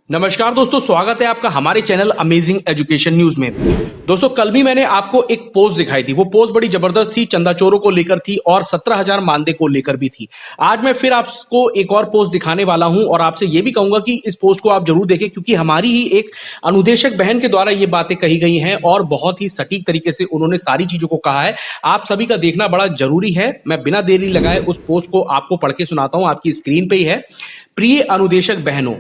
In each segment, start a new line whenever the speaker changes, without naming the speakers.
नमस्कार दोस्तों, स्वागत है आपका हमारे चैनल अमेजिंग एजुकेशन न्यूज में। दोस्तों, कल भी मैंने आपको एक पोस्ट दिखाई थी। वो पोस्ट बड़ी जबरदस्त थी, चंदा चोरों को लेकर थी और 17,000 मानदेय को लेकर भी थी। आज मैं फिर आपको एक और पोस्ट दिखाने वाला हूं और आपसे यह भी कहूंगा कि इस पोस्ट को आप जरूर देखें, क्योंकि हमारी ही एक अनुदेशक बहन के द्वारा ये बातें कही गई हैं और बहुत ही सटीक तरीके से उन्होंने सारी चीजों को कहा है। आप सभी का देखना बड़ा जरूरी है। मैं बिना देरी लगाए उस पोस्ट को आपको पढ़ के सुनाता हूं, आपकी स्क्रीन पे ही है। प्रिय अनुदेशक बहनों,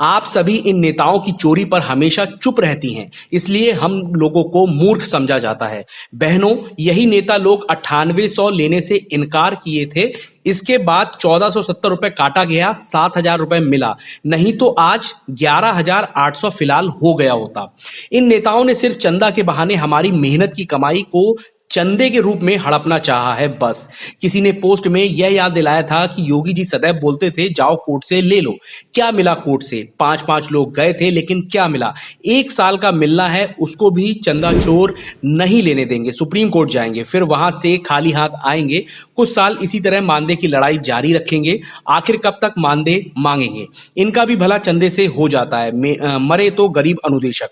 आप सभी इन नेताओं की चोरी पर हमेशा चुप रहती हैं, इसलिए हम लोगों को मूर्ख समझा जाता है। बहनों, यही नेता लोग 9800 लेने से इनकार किए थे, इसके बाद 1470 रुपए काटा गया, 7000 रुपए मिला, नहीं तो आज 11,800 फिलहाल हो गया होता। इन नेताओं ने सिर्फ चंदा के बहाने हमारी मेहनत की कमाई को चंदे के रूप में हड़पना चाहा है बस। किसी ने पोस्ट में यह याद दिलाया था कि योगी जी सदैव बोलते थे जाओ कोर्ट से ले लो। क्या मिला कोर्ट से? 5-5 लोग गए थे, लेकिन क्या मिला? 1 साल का मिलना है, उसको भी चंदा चोर नहीं लेने देंगे। सुप्रीम कोर्ट जाएंगे, फिर वहां से खाली हाथ आएंगे। कुछ साल इसी तरह मानदेय की लड़ाई जारी रखेंगे। आखिर कब तक मानदेय मांगेंगे? इनका भी भला चंदे से हो जाता है, मरे तो गरीब अनुदेशक।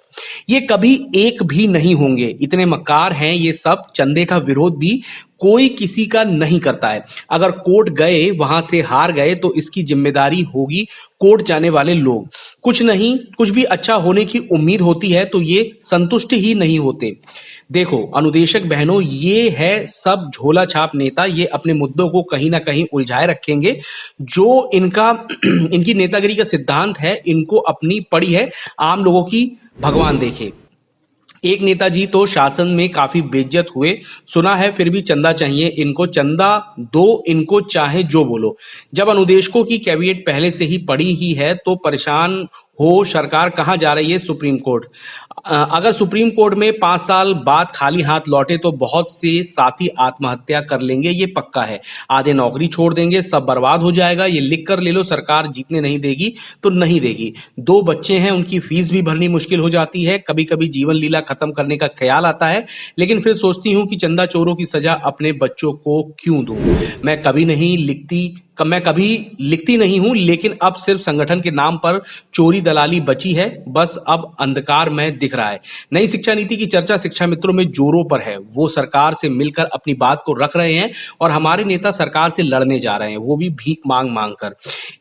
ये कभी एक भी नहीं होंगे। इतने मक्कार हैं ये सब। चंदे का विरोध भी कोई किसी का नहीं करता है। अगर कोर्ट गए, वहां से हार गए, तो इसकी जिम्मेदारी होगी कोर्ट जाने वाले लोग। कुछ नहीं, कुछ भी अच्छा होने की उम्मीद होती है तो ये संतुष्ट ही नहीं होते। देखो अनुदेशक बहनों, ये है सब झोला छाप नेता। ये अपने मुद्दों को कहीं ना कहीं उलझाए रखेंगे। जो इनका इनकी नेतागिरी का सिद्धांत है, इनको अपनी पड़ी है, आम लोगों की भगवान देखे। एक नेताजी तो शासन में काफी बेइज्जत हुए, सुना है, फिर भी चंदा चाहिए इनको। चंदा दो इनको, चाहे जो बोलो। जब अनुदेशकों की कैबिनेट पहले से ही पड़ी ही है तो परेशान हो सरकार कहां जा रही है? Supreme court. अगर सुप्रीम कोर्ट में 5 साल बाद खाली हाथ लौटे तो बहुत से साथी आत्महत्या कर लेंगे, ये पक्का है। आधे नौकरी छोड़ देंगे, सब बर्बाद हो जाएगा। ये लिख कर ले लो, सरकार जीतने नहीं देगी तो नहीं देगी। 2 बच्चे हैं, उनकी फीस भी भरनी मुश्किल हो जाती है। कभी कभी जीवन लीला खत्म करने का ख्याल आता है, लेकिन फिर सोचती हूँ कि चंदा चोरों की सजा अपने बच्चों को क्यों दूं। मैं कभी लिखती नहीं हूं, लेकिन अब सिर्फ संगठन के नाम पर चोरी दलाली बची है। बस अब अंधकार में दिख रहा है। नई शिक्षा नीति की चर्चा शिक्षा मित्रों में जोरों पर है। वो सरकार से मिलकर अपनी बात को रख रहे हैं और हमारे नेता सरकार से लड़ने जा रहे हैं, वो भी भीख मांग मांग कर।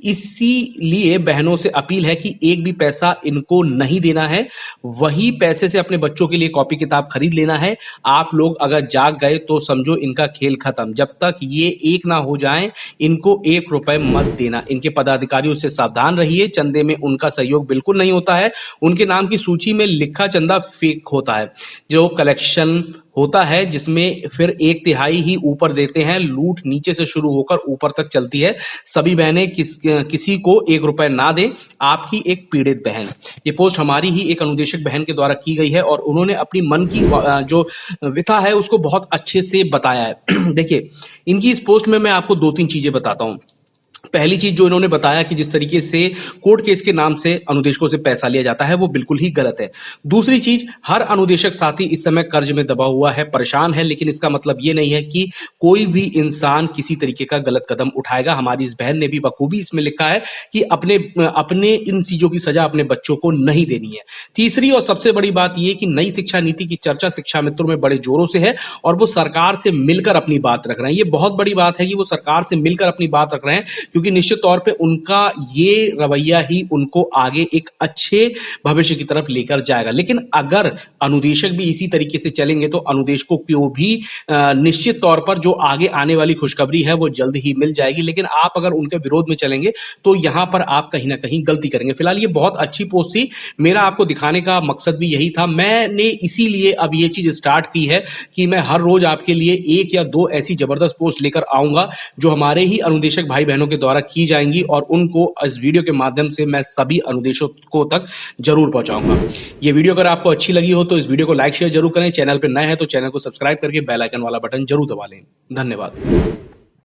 इसीलिए बहनों से अपील है कि एक भी पैसा इनको नहीं देना है। वही पैसे से अपने बच्चों के लिए कॉपी किताब खरीद लेना है। आप लोग अगर जाग गए तो समझो इनका खेल खत्म। जब तक ये एक ना हो जाएं, इनको 1 रुपए मत देना। इनके पदाधिकारियों से सावधान रहिए। चंदे में उनका सहयोग बिल्कुल नहीं होता है। उनके नाम की सूची में लिखा चंदा फेक होता है। जो कलेक्शन होता है, जिसमें फिर 1/3 ही ऊपर देते हैं। लूट नीचे से शुरू होकर ऊपर तक चलती है। सभी बहनें किसी को 1 रुपए ना दें। आपकी एक पीड़ित बहन। ये पोस्ट हमारी ही एक अनुदेशक बहन के द्वारा की गई है और उन्होंने अपनी मन की जो व्यथा है उसको बहुत अच्छे से बताया है। देखिए, इनकी इस पोस्ट में मैं आपको 2-3 चीजें बताता हूं। पहली चीज जो इन्होंने बताया कि जिस तरीके से कोर्ट केस के नाम से अनुदेशकों से पैसा लिया जाता है, वो बिल्कुल ही गलत है। दूसरी चीज, हर अनुदेशक साथी इस समय कर्ज में दबा हुआ है, परेशान है, लेकिन इसका मतलब ये नहीं है कि कोई भी इंसान किसी तरीके का गलत कदम उठाएगा। हमारी इस बहन ने भी बखूबी इसमें लिखा है कि अपने अपने इन चीजों की सजा अपने बच्चों को नहीं देनी है। तीसरी और सबसे बड़ी बात यह कि नई शिक्षा नीति की चर्चा शिक्षा मित्रों में बड़े जोरों से है और वो सरकार से मिलकर अपनी बात रख रहे हैं। ये बहुत बड़ी बात है कि वो सरकार से मिलकर अपनी बात रख रहे हैं, क्योंकि निश्चित तौर पे उनका ये रवैया ही उनको आगे एक अच्छे भविष्य की तरफ लेकर जाएगा। लेकिन अगर अनुदेशक भी इसी तरीके से चलेंगे तो अनुदेशकों को भी निश्चित तौर पर जो आगे आने वाली खुशखबरी है वो जल्द ही मिल जाएगी। लेकिन आप अगर उनके विरोध में चलेंगे तो यहां पर आप कहीं ना कहीं गलती करेंगे। फिलहाल ये बहुत अच्छी पोस्ट थी, मेरा आपको दिखाने का मकसद भी यही था। मैंने इसीलिए अब ये चीज स्टार्ट की है कि मैं हर रोज आपके लिए 1 या 2 ऐसी जबरदस्त पोस्ट लेकर आऊंगा जो हमारे ही अनुदेशक भाई बहनों के द्वारा की जाएंगी और उनको इस वीडियो के माध्यम से मैं सभी अनुदेशकों तक जरूर पहुंचाऊंगा। ये वीडियो अगर आपको अच्छी लगी हो तो इस वीडियो को लाइक शेयर जरूर करें। चैनल पर नए हैं तो चैनल को सब्सक्राइब करके बेल आइकन वाला बटन जरूर दबा लें। धन्यवाद।